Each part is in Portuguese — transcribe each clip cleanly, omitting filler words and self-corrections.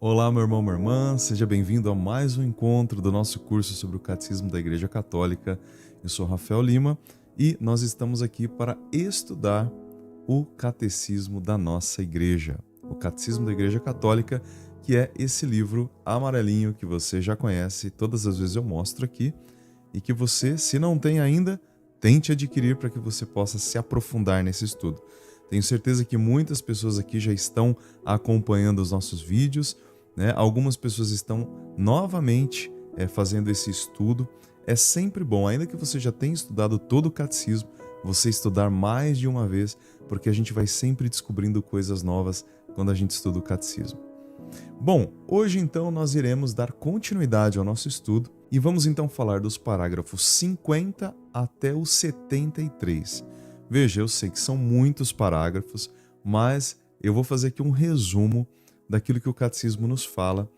Olá, meu irmão, minha irmã, seja bem-vindo a mais um encontro do nosso curso sobre o Catecismo da Igreja Católica. Eu sou Rafael Lima e nós estamos aqui para estudar o Catecismo da nossa Igreja, o Catecismo da Igreja Católica, que é esse livro amarelinho que você já conhece, todas as vezes eu mostro aqui, e que você, se não tem ainda, tente adquirir para que você possa se aprofundar nesse estudo. Tenho certeza que muitas pessoas aqui já estão acompanhando os nossos vídeos, né? Algumas pessoas estão novamente fazendo esse estudo. É sempre bom, ainda que você já tenha estudado todo o catecismo, você estudar mais de uma vez, porque a gente vai sempre descobrindo coisas novas quando a gente estuda o catecismo. Bom, hoje então nós iremos dar continuidade ao nosso estudo e vamos então falar dos parágrafos 50 até o 73. Veja, eu sei que são muitos parágrafos, mas eu vou fazer aqui um resumo daquilo que o catecismo nos fala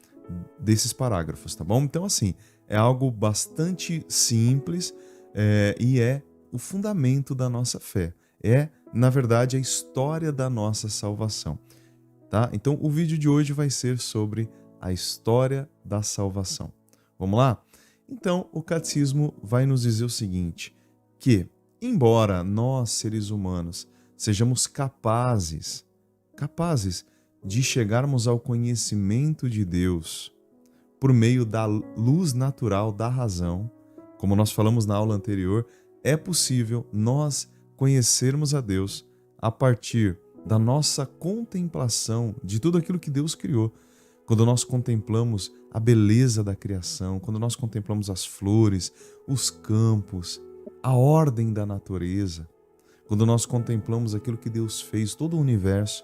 desses parágrafos, tá bom? Então, assim, é algo bastante simples e é o fundamento da nossa fé. É, na verdade, a história da nossa salvação, tá? Então, o vídeo de hoje vai ser sobre a história da salvação. Vamos lá? Então, o catecismo vai nos dizer o seguinte, que, embora nós, seres humanos, sejamos capazes de chegarmos ao conhecimento de Deus por meio da luz natural da razão, como nós falamos na aula anterior, é possível nós conhecermos a Deus a partir da nossa contemplação de tudo aquilo que Deus criou. Quando nós contemplamos a beleza da criação, quando nós contemplamos as flores, os campos, a ordem da natureza, quando nós contemplamos aquilo que Deus fez, todo o universo,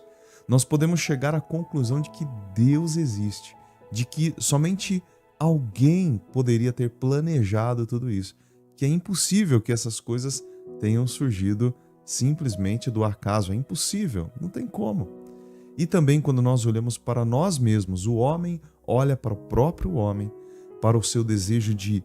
nós podemos chegar à conclusão de que Deus existe, de que somente alguém poderia ter planejado tudo isso, que é impossível que essas coisas tenham surgido simplesmente do acaso, é impossível, não tem como. E também quando nós olhamos para nós mesmos, o homem olha para o próprio homem, para o seu desejo de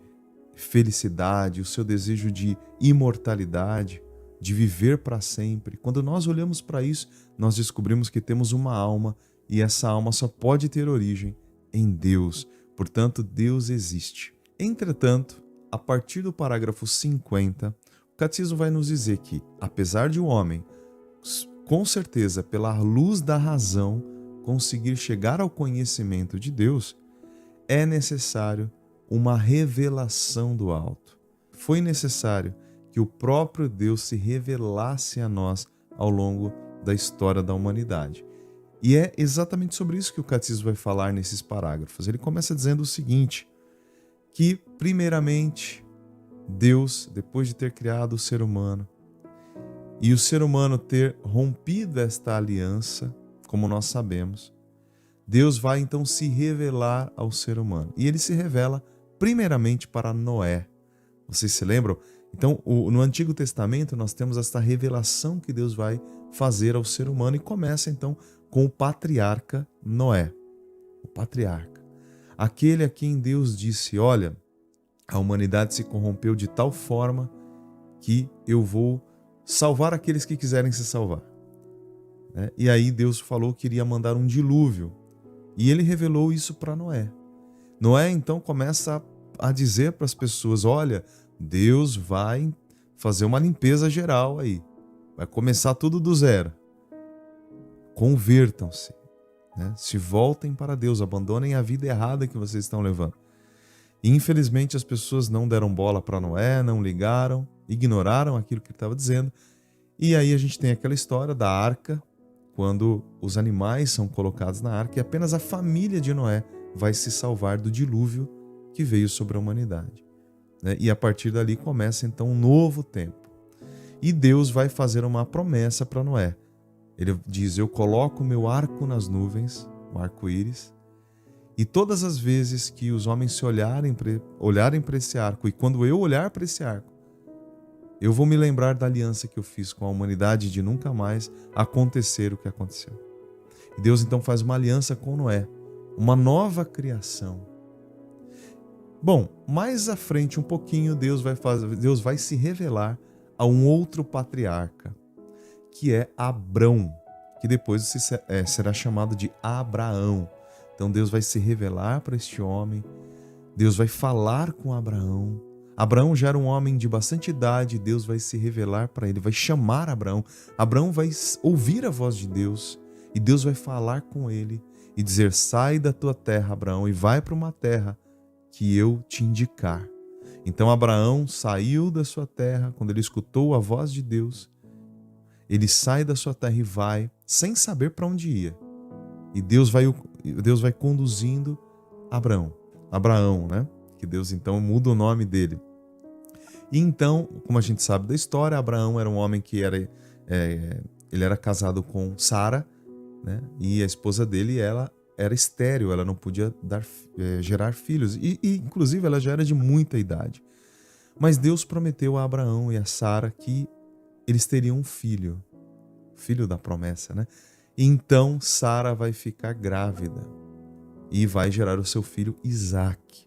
felicidade, o seu desejo de imortalidade, de viver para sempre. Quando nós olhamos para isso, nós descobrimos que temos uma alma e essa alma só pode ter origem em Deus. Portanto, Deus existe. Entretanto, a partir do parágrafo 50, o catecismo vai nos dizer que, apesar de o homem, com certeza, pela luz da razão, conseguir chegar ao conhecimento de Deus, é necessário uma revelação do alto. Foi necessário que o próprio Deus se revelasse a nós ao longo da história da humanidade. E é exatamente sobre isso que o catecismo vai falar nesses parágrafos. Ele começa dizendo o seguinte, que primeiramente Deus, depois de ter criado o ser humano, e o ser humano ter rompido esta aliança, como nós sabemos, Deus vai então se revelar ao ser humano. E ele se revela primeiramente para Noé. Vocês se lembram? Então, no Antigo Testamento, nós temos esta revelação que Deus vai fazer ao ser humano e começa então com o patriarca Noé. O patriarca. Aquele a quem Deus disse, olha, a humanidade se corrompeu de tal forma que eu vou salvar aqueles que quiserem se salvar. E aí Deus falou que iria mandar um dilúvio. E ele revelou isso para Noé. Noé então começa a dizer para as pessoas, olha, Deus vai fazer uma limpeza geral aí. Vai começar tudo do zero. Convertam-se. Se voltem para Deus, abandonem a vida errada que vocês estão levando. E, infelizmente as pessoas não deram bola para Noé, não ligaram, ignoraram aquilo que ele estava dizendo. E aí a gente tem aquela história da arca, quando os animais são colocados na arca e apenas a família de Noé vai se salvar do dilúvio que veio sobre a humanidade. E a partir dali começa então um novo tempo. E Deus vai fazer uma promessa para Noé. Ele diz, eu coloco o meu arco nas nuvens, o arco-íris, e todas as vezes que os homens se olharem para esse arco, e quando eu olhar para esse arco, eu vou me lembrar da aliança que eu fiz com a humanidade de nunca mais acontecer o que aconteceu. E Deus então faz uma aliança com Noé, uma nova criação. Bom, mais à frente um pouquinho, Deus vai se revelar a um outro patriarca, que é Abrão, que depois será chamado de Abraão. Então Deus vai se revelar para este homem, Deus vai falar com Abraão. Abraão já era um homem de bastante idade, Deus vai se revelar para ele, vai chamar Abraão. Abraão vai ouvir a voz de Deus e Deus vai falar com ele e dizer: sai da tua terra, Abraão, e vai para uma terra que eu te indicar. Então Abraão saiu da sua terra, quando ele escutou a voz de Deus, ele sai da sua terra e vai, sem saber para onde ia. E Deus vai conduzindo Abraão, né? Que Deus então muda o nome dele. E então, como a gente sabe da história, Abraão era um homem que ele era casado com Sara, né? E a esposa dele, ela era estéril, ela não podia gerar filhos. E inclusive ela já era de muita idade. Mas Deus prometeu a Abraão e a Sara que eles teriam um filho da promessa, né? E então Sara vai ficar grávida e vai gerar o seu filho Isaque.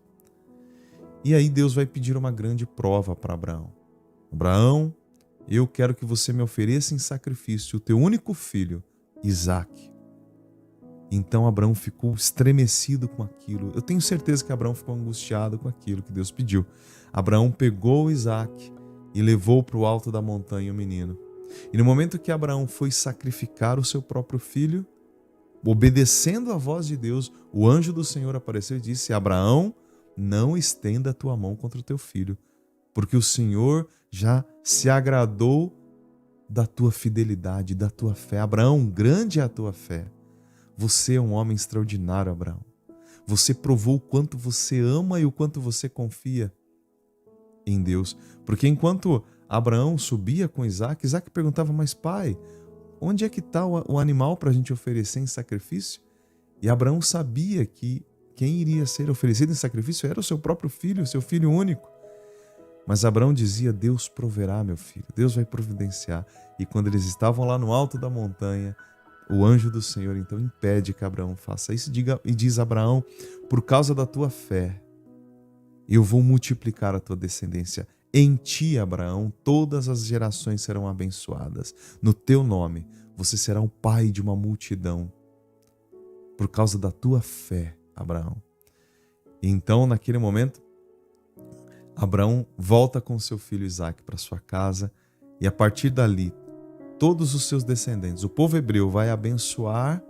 E aí Deus vai pedir uma grande prova para Abraão. Abraão, eu quero que você me ofereça em sacrifício o teu único filho, Isaque. Então Abraão ficou estremecido com aquilo. Eu tenho certeza que Abraão ficou angustiado com aquilo que Deus pediu. Abraão pegou Isaque e levou para o alto da montanha o menino. E no momento que Abraão foi sacrificar o seu próprio filho, obedecendo a voz de Deus, o anjo do Senhor apareceu e disse: Abraão, não estenda a tua mão contra o teu filho, porque o Senhor já se agradou da tua fidelidade, da tua fé. Abraão, grande é a tua fé. Você é um homem extraordinário, Abraão. Você provou o quanto você ama e o quanto você confia em Deus. Porque enquanto Abraão subia com Isaque, Isaque perguntava: mas pai, onde é que está o animal para a gente oferecer em sacrifício? E Abraão sabia que quem iria ser oferecido em sacrifício era o seu próprio filho, o seu filho único. Mas Abraão dizia: Deus proverá, meu filho, Deus vai providenciar. E quando eles estavam lá no alto da montanha, o anjo do Senhor então impede que Abraão faça isso e diz a Abraão: por causa da tua fé, eu vou multiplicar a tua descendência. Em ti, Abraão, todas as gerações serão abençoadas. No teu nome, você será o pai de uma multidão. Por causa da tua fé, Abraão. E então, naquele momento, Abraão volta com seu filho Isaque para sua casa e a partir dali, todos os seus descendentes, o povo hebreu vai abençoar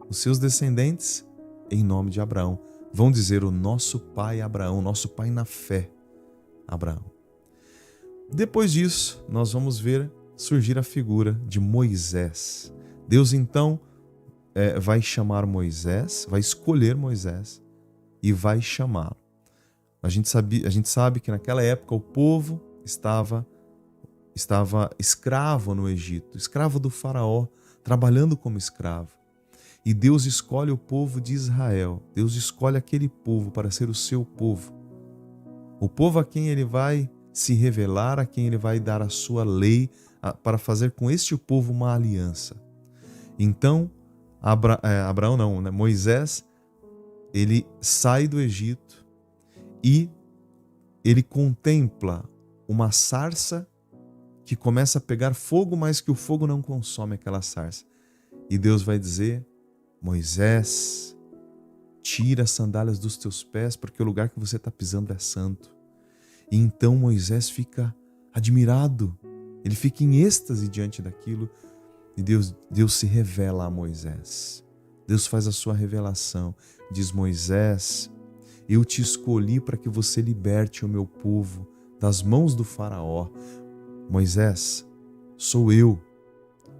os seus descendentes em nome de Abraão. Vão dizer: o nosso pai Abraão, nosso pai na fé, Abraão. Depois disso, nós vamos ver surgir a figura de Moisés. Deus então vai chamar Moisés, vai escolher Moisés e vai chamá-lo. A gente sabe que naquela época o povo estava escravo no Egito, escravo do faraó, trabalhando como escravo. E Deus escolhe o povo de Israel, Deus escolhe aquele povo para ser o seu povo. O povo a quem ele vai se revelar, a quem ele vai dar a sua lei, para fazer com este povo uma aliança. Então, Moisés, ele sai do Egito e ele contempla uma sarça que começa a pegar fogo, mas que o fogo não consome aquela sarça. E Deus vai dizer: Moisés, tira as sandálias dos teus pés, porque o lugar que você está pisando é santo. E então Moisés fica admirado, ele fica em êxtase diante daquilo. E Deus se revela a Moisés. Deus faz a sua revelação. Diz: Moisés, eu te escolhi para que você liberte o meu povo das mãos do faraó. Moisés, sou eu,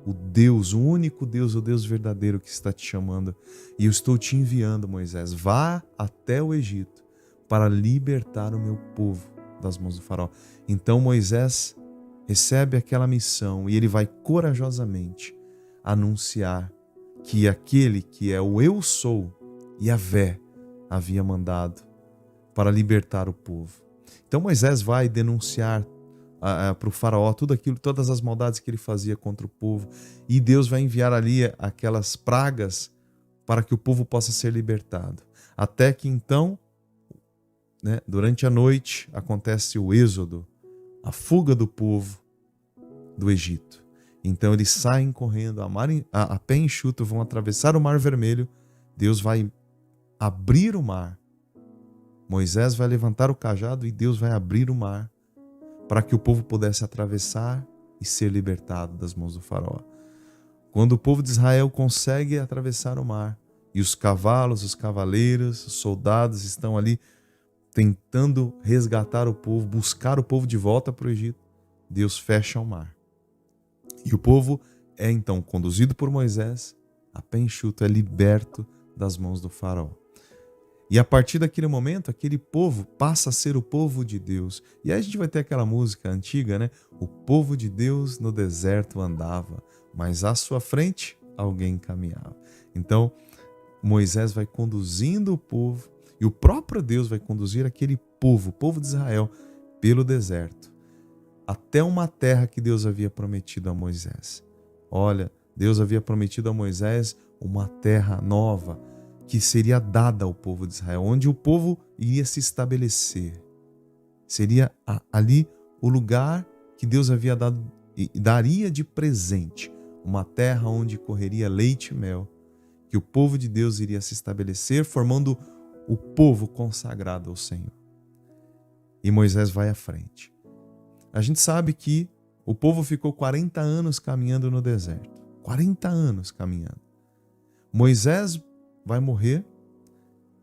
o Deus, o único Deus, o Deus verdadeiro que está te chamando. E eu estou te enviando, Moisés. Vá até o Egito para libertar o meu povo das mãos do faraó. Então Moisés recebe aquela missão e ele vai corajosamente anunciar que aquele que é o Eu Sou, Yahvé, havia mandado para libertar o povo. Então Moisés vai denunciar para o faraó tudo aquilo, todas as maldades que ele fazia contra o povo, e Deus vai enviar ali aquelas pragas para que o povo possa ser libertado. Até que então, durante a noite, acontece o êxodo, a fuga do povo do Egito. Então eles saem correndo a pé enxuto, vão atravessar o Mar Vermelho. Deus vai abrir o mar. Moisés vai levantar o cajado e Deus vai abrir o mar para que o povo pudesse atravessar e ser libertado das mãos do faraó. Quando o povo de Israel consegue atravessar o mar e os cavalos, os cavaleiros, os soldados estão ali tentando resgatar o povo, buscar o povo de volta para o Egito, Deus fecha o mar. E o povo é então conduzido por Moisés, a pé enxuto, é liberto das mãos do faraó. E a partir daquele momento, aquele povo passa a ser o povo de Deus. E aí a gente vai ter aquela música antiga, né? O povo de Deus no deserto andava, mas à sua frente alguém caminhava. Então, Moisés vai conduzindo o povo e o próprio Deus vai conduzir aquele povo, o povo de Israel, pelo deserto, até uma terra que Deus havia prometido a Moisés. Olha, Deus havia prometido a Moisés uma terra nova que seria dada ao povo de Israel, onde o povo iria se estabelecer. Seria ali o lugar que Deus havia dado e daria de presente, uma terra onde correria leite e mel, que o povo de Deus iria se estabelecer, formando o povo consagrado ao Senhor. E Moisés vai à frente. A gente sabe que o povo ficou 40 anos caminhando no deserto. 40 anos caminhando. Moisés vai morrer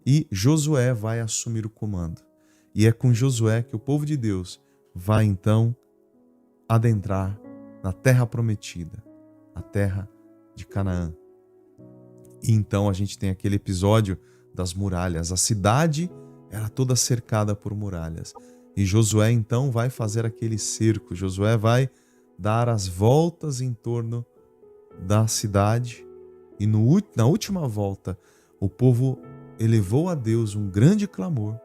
e Josué vai assumir o comando. E é com Josué que o povo de Deus vai então adentrar na terra prometida, a terra de Canaã. E então a gente tem aquele episódio das muralhas. A cidade era toda cercada por muralhas. E Josué então vai fazer aquele cerco. Josué vai dar as voltas em torno da cidade. E na última volta, o povo elevou a Deus um grande clamor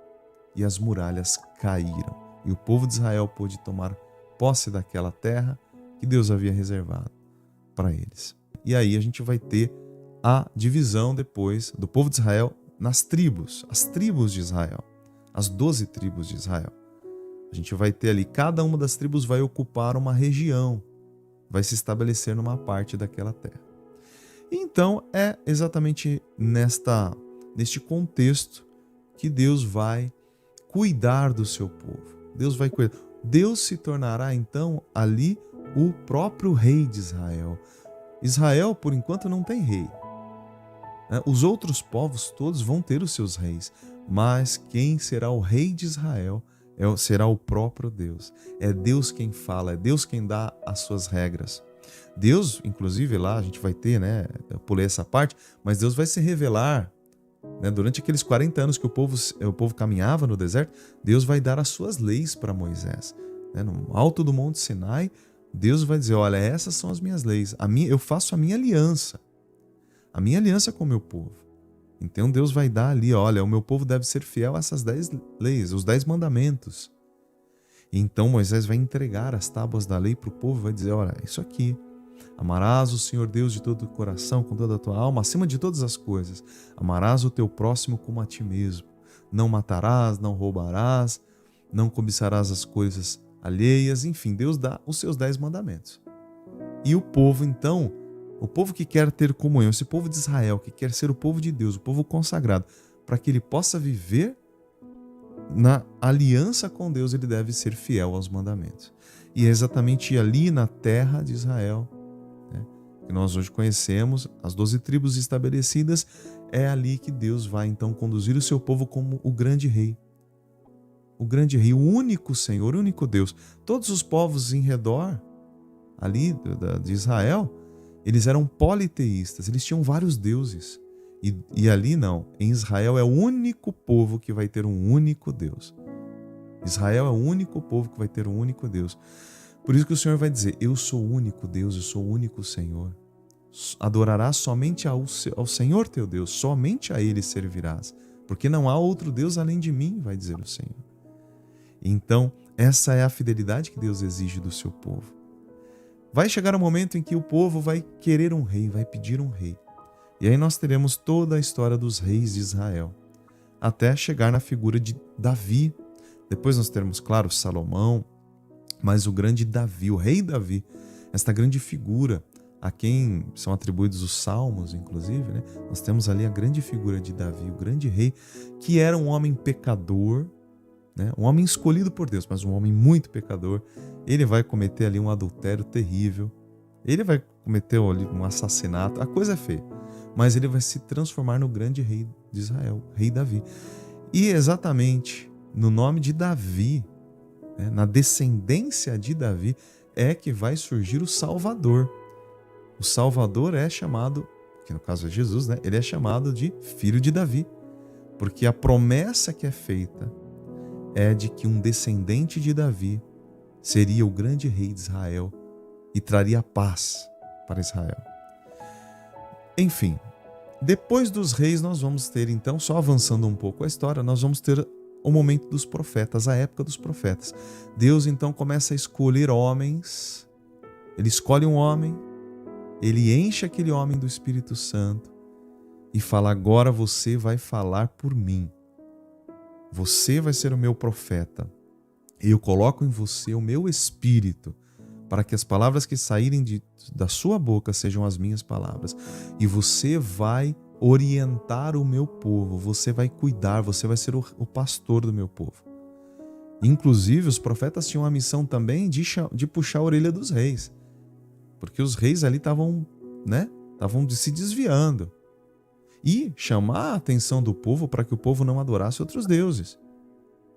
e as muralhas caíram. E o povo de Israel pôde tomar posse daquela terra que Deus havia reservado para eles. E aí a gente vai ter a divisão depois do povo de Israel nas tribos, as tribos de Israel, as 12 tribos de Israel. A gente vai ter ali, cada uma das tribos vai ocupar uma região, vai se estabelecer numa parte daquela terra. Então é exatamente neste contexto que Deus vai cuidar do seu povo. Deus vai cuidar. Deus se tornará então ali o próprio rei de Israel. Israel, por enquanto, não tem rei. Os outros povos todos vão ter os seus reis, mas quem será o rei de Israel será o próprio Deus. É Deus quem fala, é Deus quem dá as suas regras. Deus, inclusive lá a gente vai ter, eu pulei essa parte, mas Deus vai se revelar, durante aqueles 40 anos que o povo caminhava no deserto, Deus vai dar as suas leis para Moisés. No alto do Monte Sinai, Deus vai dizer, olha, essas são as minhas leis, eu faço a minha aliança com o meu povo. Então Deus vai dar ali, olha, o meu povo deve ser fiel a essas 10 leis, os 10 mandamentos. E então Moisés vai entregar as tábuas da lei para o povo e vai dizer, olha, isso aqui, amarás o Senhor Deus de todo o coração, com toda a tua alma, acima de todas as coisas. Amarás o teu próximo como a ti mesmo. Não matarás, não roubarás, não cobiçarás as coisas alheias. Enfim, Deus dá os seus 10 mandamentos. E o povo, então, o povo que quer ter comunhão, esse povo de Israel, que quer ser o povo de Deus, o povo consagrado, para que ele possa viver na aliança com Deus, ele deve ser fiel aos mandamentos. E é exatamente ali na terra de Israel, que nós hoje conhecemos, as 12 tribos estabelecidas, é ali que Deus vai então conduzir o seu povo como o grande rei. O grande rei, o único Senhor, o único Deus. Todos os povos em redor ali de Israel, eles eram politeístas, eles tinham vários deuses. E ali não, em Israel é o único povo que vai ter um único Deus. Israel é o único povo que vai ter um único Deus. Por isso que o Senhor vai dizer, eu sou o único Deus, eu sou o único Senhor. Adorarás somente ao Senhor teu Deus, somente a Ele servirás, porque não há outro Deus além de mim, vai dizer o Senhor. Então, essa é a fidelidade que Deus exige do seu povo. Vai chegar um momento em que o povo vai querer um rei, vai pedir um rei. E aí nós teremos toda a história dos reis de Israel, até chegar na figura de Davi. Depois nós teremos, claro, Salomão, mas o grande Davi, o rei Davi, esta grande figura a quem são atribuídos os salmos, inclusive, né? Nós temos ali a grande figura de Davi, o grande rei, que era um homem pecador, né? Um homem escolhido por Deus, mas um homem muito pecador. Ele vai cometer ali um adultério terrível, ele vai cometer ali um assassinato, a coisa é feia, mas ele vai se transformar no grande rei de Israel, rei Davi. E exatamente no nome de Davi, né, na descendência de Davi, é que vai surgir o Salvador. O Salvador é chamado, que no caso é Jesus, né? Ele é chamado de filho de Davi, porque a promessa que é feita é de que um descendente de Davi seria o grande rei de Israel e traria paz para Israel. Enfim, depois dos reis nós vamos ter então, só avançando um pouco a história, nós vamos ter o momento dos profetas, a época dos profetas. Deus então começa a escolher homens, ele escolhe um homem, ele enche aquele homem do Espírito Santo e fala: agora você vai falar por mim. Você vai ser o meu profeta. Eu coloco em você o meu espírito para que as palavras que saírem da sua boca sejam as minhas palavras. E você vai orientar o meu povo, você vai cuidar, você vai ser o pastor do meu povo. Inclusive, os profetas tinham a missão também de puxar a orelha dos reis. Porque os reis ali estavam, né, se desviando. E chamar a atenção do povo para que o povo não adorasse outros deuses.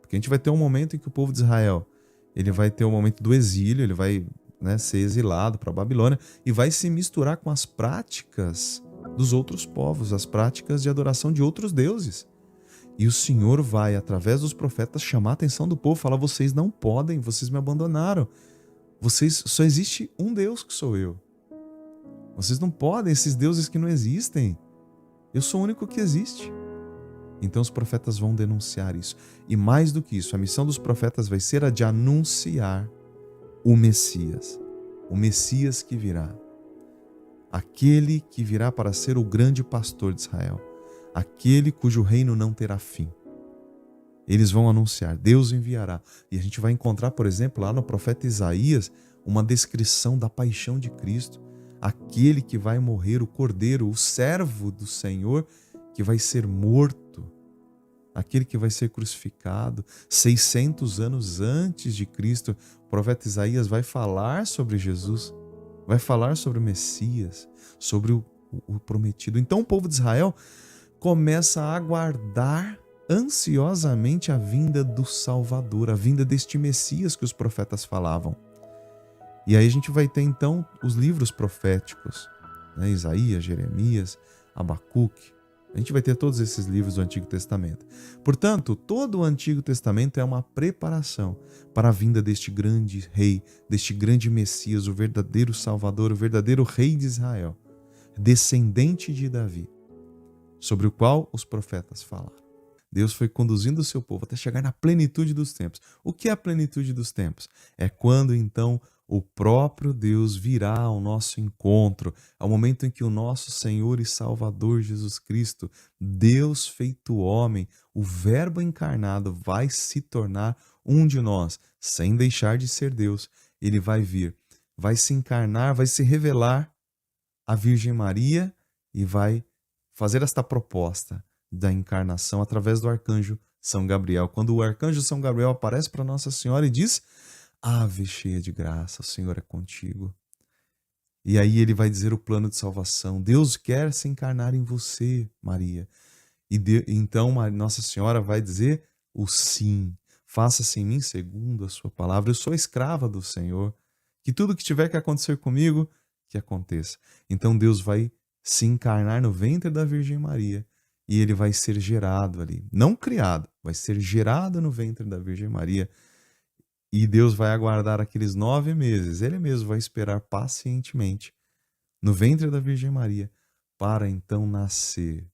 Porque a gente vai ter um momento em que o povo de Israel, ele vai ter o momento do exílio, ele vai, né, ser exilado para a Babilônia e vai se misturar com as práticas dos outros povos, as práticas de adoração de outros deuses. E o Senhor vai, através dos profetas, chamar a atenção do povo, falar: vocês não podem, vocês me abandonaram. Só existe um Deus que sou eu. Vocês não podem, esses deuses que não existem. Eu sou o único que existe. Então os profetas vão denunciar isso. E mais do que isso, a missão dos profetas vai ser a de anunciar o Messias que virá. Aquele que virá para ser o grande pastor de Israel. Aquele cujo reino não terá fim. Eles vão anunciar, Deus enviará. E a gente vai encontrar, por exemplo, lá no profeta Isaías, uma descrição da paixão de Cristo. Aquele que vai morrer, o Cordeiro, o servo do Senhor, que vai ser morto. Aquele que vai ser crucificado. 600 anos antes de Cristo, o profeta Isaías vai falar sobre Jesus. Vai falar sobre o Messias, sobre o prometido. Então o povo de Israel começa a aguardar ansiosamente a vinda do Salvador, a vinda deste Messias que os profetas falavam. E aí a gente vai ter então os livros proféticos, né? Isaías, Jeremias, Abacuque. A gente vai ter todos esses livros do Antigo Testamento. Portanto, todo o Antigo Testamento é uma preparação para a vinda deste grande rei, deste grande Messias, o verdadeiro Salvador, o verdadeiro rei de Israel, descendente de Davi, sobre o qual os profetas falaram. Deus foi conduzindo o seu povo até chegar na plenitude dos tempos. O que é a plenitude dos tempos? É quando então o próprio Deus virá ao nosso encontro, ao momento em que o nosso Senhor e Salvador Jesus Cristo, Deus feito homem, o Verbo encarnado, vai se tornar um de nós, sem deixar de ser Deus. Ele vai vir, vai se encarnar, vai se revelar à Virgem Maria e vai fazer esta proposta da encarnação através do arcanjo São Gabriel. Quando o arcanjo São Gabriel aparece para Nossa Senhora e diz: Ave cheia de graça, o Senhor é contigo. E aí ele vai dizer o plano de salvação. Deus quer se encarnar em você, Maria. Então Nossa Senhora vai dizer o sim. Faça-se em mim segundo a sua palavra. Eu sou escrava do Senhor. Que tudo que tiver que acontecer comigo, que aconteça. Então Deus vai se encarnar no ventre da Virgem Maria. E ele vai ser gerado ali. Não criado, vai ser gerado no ventre da Virgem Maria. E Deus vai aguardar aqueles 9 meses. Ele mesmo vai esperar pacientemente no ventre da Virgem Maria para então nascer.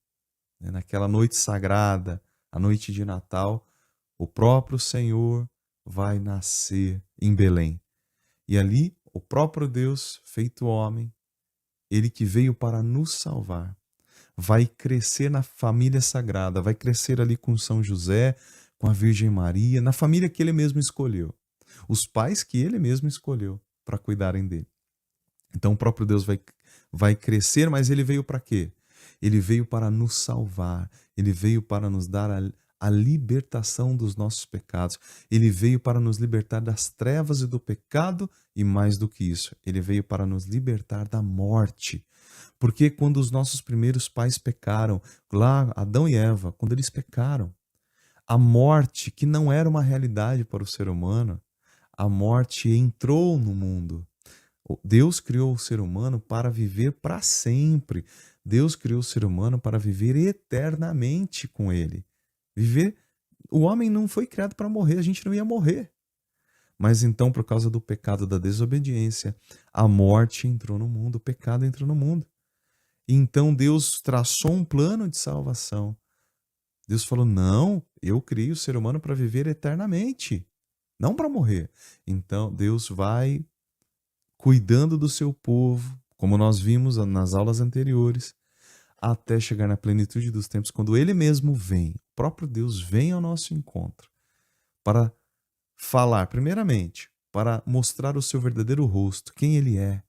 Naquela noite sagrada, a noite de Natal, o próprio Senhor vai nascer em Belém. E ali, o próprio Deus feito homem, ele que veio para nos salvar, vai crescer na família sagrada, vai crescer ali com São José, com a Virgem Maria, na família que ele mesmo escolheu. Os pais que ele mesmo escolheu para cuidarem dele. Então o próprio Deus vai vai crescer, mas ele veio para quê? Ele veio para nos salvar, ele veio para nos dar a libertação dos nossos pecados, ele veio para nos libertar das trevas e do pecado, e mais do que isso, ele veio para nos libertar da morte. Porque quando os nossos primeiros pais pecaram, lá Adão e Eva, quando eles pecaram, a morte, que não era uma realidade para o ser humano, a morte entrou no mundo. Deus criou o ser humano para viver para sempre. Deus criou o ser humano para viver eternamente com ele. Viver. O homem não foi criado para morrer, a gente não ia morrer. Mas então, por causa do pecado da desobediência, a morte entrou no mundo, o pecado entrou no mundo. E então Deus traçou um plano de salvação. Deus falou: não, eu criei o ser humano para viver eternamente, não para morrer. Então Deus vai cuidando do seu povo, como nós vimos nas aulas anteriores, até chegar na plenitude dos tempos, quando Ele mesmo vem, o próprio Deus vem ao nosso encontro para falar, primeiramente, para mostrar o seu verdadeiro rosto, quem Ele é,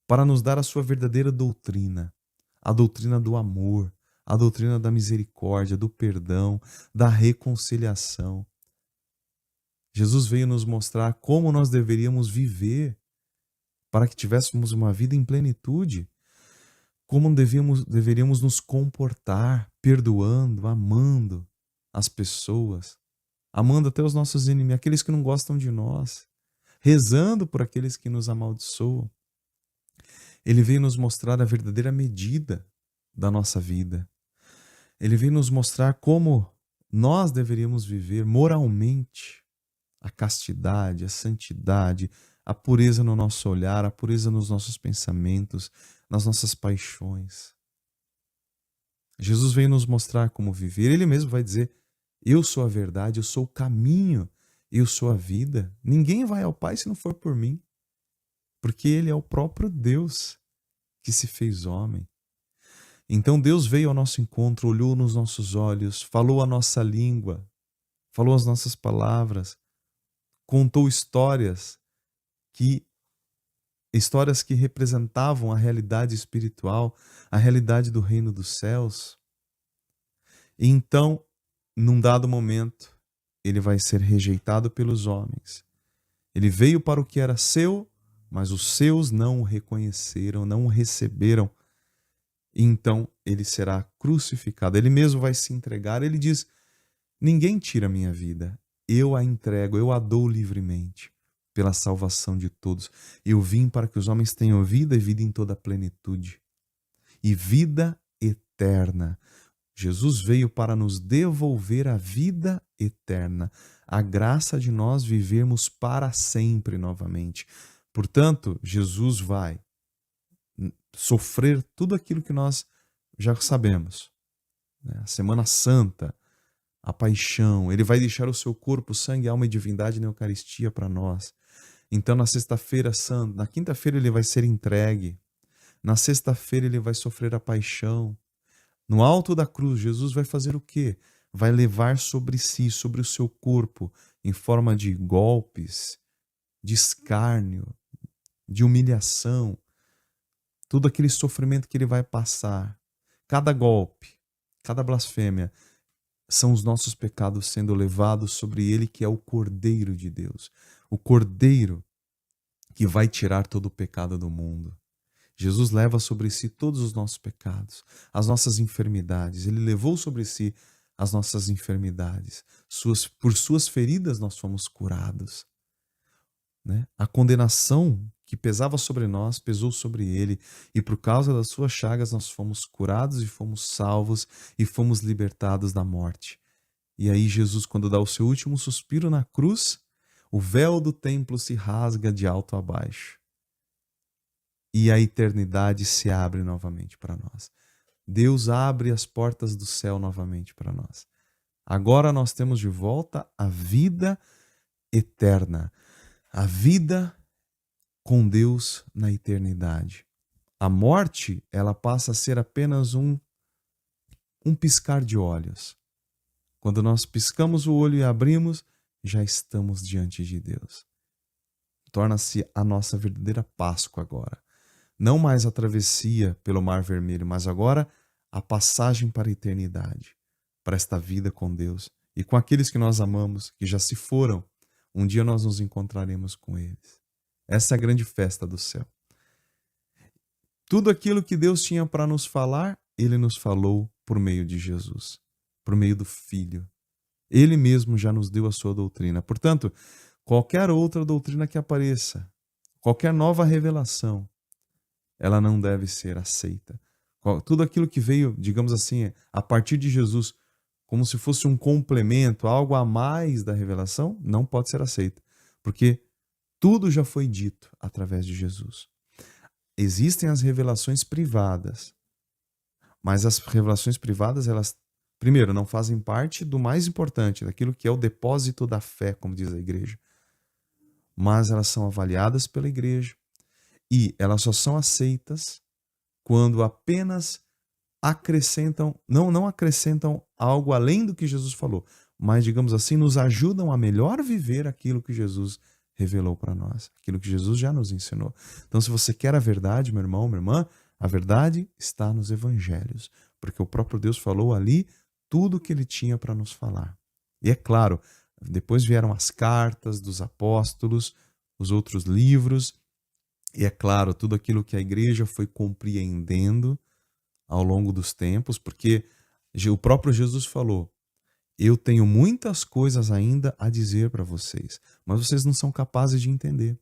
para nos dar a sua verdadeira doutrina, a doutrina do amor, a doutrina da misericórdia, do perdão, da reconciliação. Jesus veio nos mostrar como nós deveríamos viver para que tivéssemos uma vida em plenitude, como deveríamos nos comportar, perdoando, amando as pessoas, amando até os nossos inimigos, aqueles que não gostam de nós, rezando por aqueles que nos amaldiçoam. Ele veio nos mostrar a verdadeira medida da nossa vida. Ele veio nos mostrar como nós deveríamos viver moralmente a castidade, a santidade, a pureza no nosso olhar, a pureza nos nossos pensamentos, nas nossas paixões. Jesus veio nos mostrar como viver. Ele mesmo vai dizer: eu sou a verdade, eu sou o caminho, eu sou a vida. Ninguém vai ao Pai se não for por mim. Porque Ele é o próprio Deus que se fez homem. Então Deus veio ao nosso encontro, olhou nos nossos olhos, falou a nossa língua, falou as nossas palavras, contou histórias que representavam a realidade espiritual, a realidade do reino dos céus. E então, num dado momento, ele vai ser rejeitado pelos homens. Ele veio para o que era seu, mas os seus não o reconheceram, não o receberam. E então ele será crucificado. Ele mesmo vai se entregar. Ele diz: ninguém tira a minha vida. Eu a entrego, eu a dou livremente pela salvação de todos. Eu vim para que os homens tenham vida e vida em toda a plenitude. E vida eterna. Jesus veio para nos devolver a vida eterna, a graça de nós vivermos para sempre novamente. Portanto, Jesus vai sofrer tudo aquilo que nós já sabemos. A Semana Santa, a paixão, ele vai deixar o seu corpo, sangue, alma e divindade na Eucaristia para nós. Então, na sexta-feira santa, na quinta-feira ele vai ser entregue. Na sexta-feira ele vai sofrer a paixão. No alto da cruz, Jesus vai fazer o quê? Vai levar sobre si, sobre o seu corpo, em forma de golpes, de escárnio, de humilhação, todo aquele sofrimento que ele vai passar. Cada golpe, cada blasfêmia, são os nossos pecados sendo levados sobre ele, que é o Cordeiro de Deus. O Cordeiro que vai tirar todo o pecado do mundo. Jesus leva sobre si todos os nossos pecados, as nossas enfermidades. Ele levou sobre si as nossas enfermidades. Por suas feridas nós fomos curados. Né? A condenação que pesava sobre nós pesou sobre ele, e por causa das suas chagas nós fomos curados e fomos salvos e fomos libertados da morte. E aí Jesus, quando dá o seu último suspiro na cruz, o véu do templo se rasga de alto a baixo. E a eternidade se abre novamente para nós. Deus abre as portas do céu novamente para nós. Agora nós temos de volta a vida eterna. A vida com Deus na eternidade. A morte, ela passa a ser apenas um piscar de olhos. Quando nós piscamos o olho e abrimos, já estamos diante de Deus. Torna-se a nossa verdadeira Páscoa agora. Não mais a travessia pelo Mar Vermelho, mas agora a passagem para a eternidade, para esta vida com Deus e com aqueles que nós amamos, que já se foram. Um dia nós nos encontraremos com eles. Essa é a grande festa do céu. Tudo aquilo que Deus tinha para nos falar, Ele nos falou por meio de Jesus, por meio do Filho. Ele mesmo já nos deu a sua doutrina. Portanto, qualquer outra doutrina que apareça, qualquer nova revelação, ela não deve ser aceita. Tudo aquilo que veio, digamos assim, a partir de Jesus, como se fosse um complemento, algo a mais da revelação, não pode ser aceita. Porque tudo já foi dito através de Jesus. Existem as revelações privadas, mas as revelações privadas, elas, primeiro, não fazem parte do mais importante, daquilo que é o depósito da fé, como diz a igreja. Mas elas são avaliadas pela igreja e elas só são aceitas quando apenas acrescentam, não acrescentam algo além do que Jesus falou, mas, digamos assim, nos ajudam a melhor viver aquilo que Jesus revelou para nós, aquilo que Jesus já nos ensinou. Então, se você quer a verdade, meu irmão, minha irmã, a verdade está nos evangelhos, porque o próprio Deus falou ali tudo o que ele tinha para nos falar. E é claro, depois vieram as cartas dos apóstolos, os outros livros, e é claro, tudo aquilo que a igreja foi compreendendo ao longo dos tempos, porque o próprio Jesus falou: eu tenho muitas coisas ainda a dizer para vocês, mas vocês não são capazes de entender.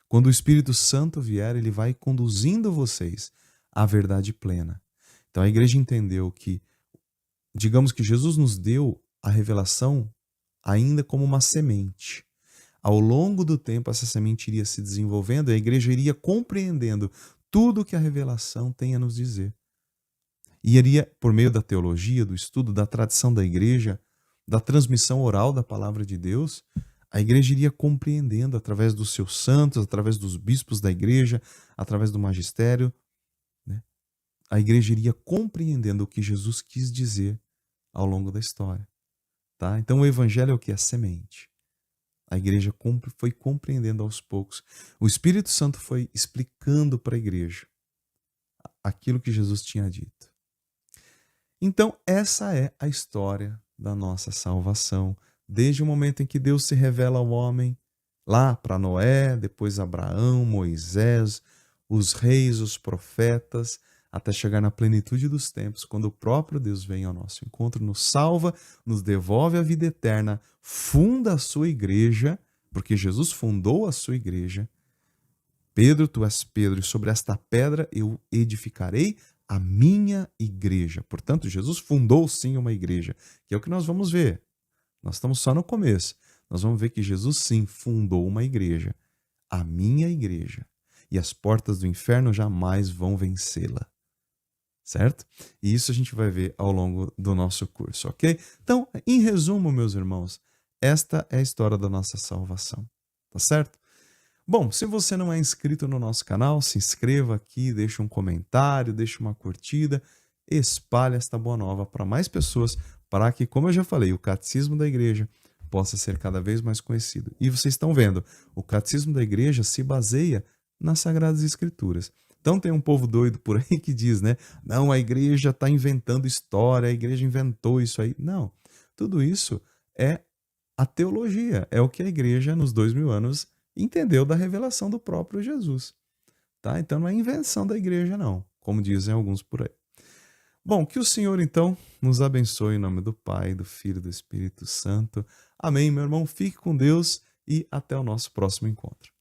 Quando o Espírito Santo vier, ele vai conduzindo vocês à verdade plena. Então a igreja entendeu que, digamos que Jesus nos deu a revelação ainda como uma semente. Ao longo do tempo, essa semente iria se desenvolvendo e a igreja iria compreendendo tudo que a revelação tem a nos dizer. E iria, por meio da teologia, do estudo, da tradição da igreja, da transmissão oral da palavra de Deus, a igreja iria compreendendo através dos seus santos, através dos bispos da igreja, através do magistério, né? A igreja iria compreendendo o que Jesus quis dizer ao longo da história. Tá? Então o evangelho é o que? A semente. A igreja foi compreendendo aos poucos. O Espírito Santo foi explicando para a igreja aquilo que Jesus tinha dito. Então, essa é a história da nossa salvação. Desde o momento em que Deus se revela ao homem, lá para Noé, depois Abraão, Moisés, os reis, os profetas, até chegar na plenitude dos tempos, quando o próprio Deus vem ao nosso encontro, nos salva, nos devolve a vida eterna, funda a sua igreja, porque Jesus fundou a sua igreja. Pedro, tu és Pedro, e sobre esta pedra eu edificarei a minha igreja. Portanto, Jesus fundou sim uma igreja, que é o que nós vamos ver. Nós estamos só no começo. Nós vamos ver que Jesus sim fundou uma igreja, a minha igreja, e as portas do inferno jamais vão vencê-la. Certo? E isso a gente vai ver ao longo do nosso curso, ok? Então, em resumo, meus irmãos, esta é a história da nossa salvação, tá certo? Bom, se você não é inscrito no nosso canal, se inscreva aqui, deixa um comentário, deixa uma curtida, espalhe esta boa nova para mais pessoas, para que, como eu já falei, o catecismo da igreja possa ser cada vez mais conhecido. E vocês estão vendo, o catecismo da igreja se baseia nas Sagradas Escrituras. Então tem um povo doido por aí que diz, né? Não, a igreja está inventando história, a igreja inventou isso aí. Não, tudo isso é a teologia, é o que a igreja nos 2000 anos entendeu da revelação do próprio Jesus. Tá? Então não é invenção da igreja não, como dizem alguns por aí. Bom, que o Senhor então nos abençoe em nome do Pai, do Filho e do Espírito Santo. Amém, meu irmão. Fique com Deus e até o nosso próximo encontro.